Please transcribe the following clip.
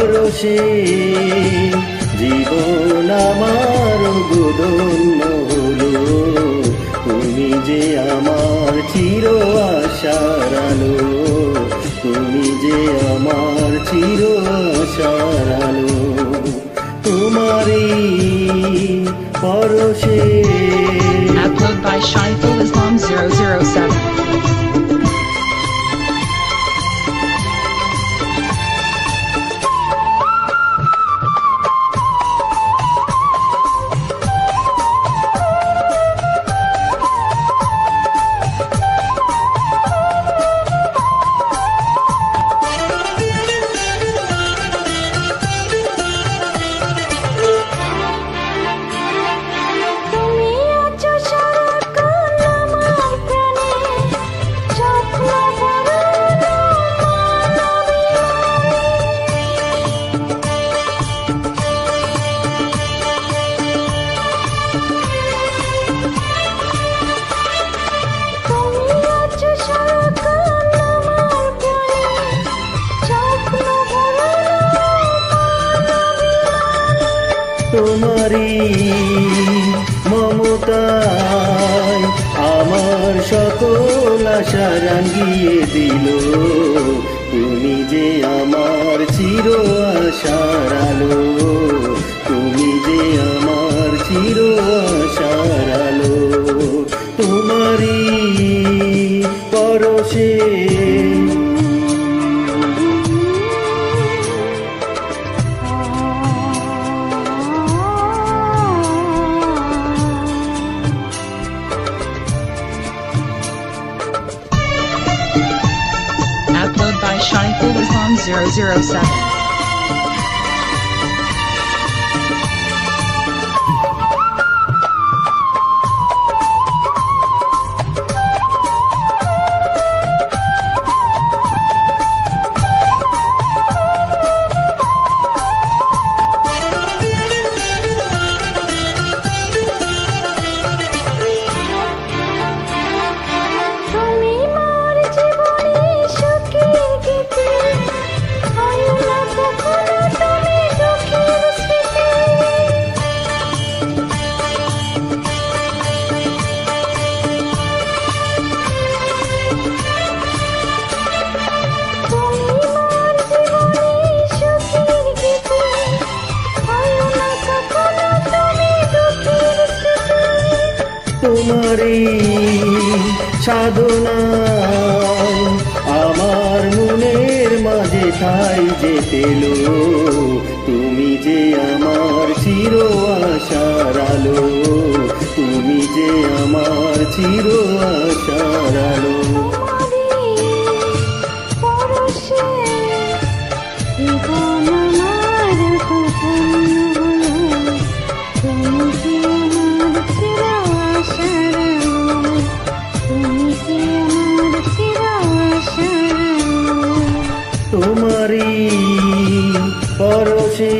পরশে জীবন আমার গোধন্য হলো। তুমি যে আমার চির আশার আলো, তুমি যে আমার চির আশার আলো। তোমারই পরশে। Upload by Shaiful Islam 007. তোমারই মমতায় আমার সকল আশা রাঙিয়ে দিল। তুমি যে আমার চির আশার আলো, তুমি যে আমার চির আশার আলো। তোমারই পরশে। Upload by Shaiful Islam 007. তোমারই সাধনায় আমার মনের মাঝে ঠাই যে পেল। তুমি যে আমার চির আশার আলো, তুমি যে আমার চির আশার আলো। তোমারই পরশে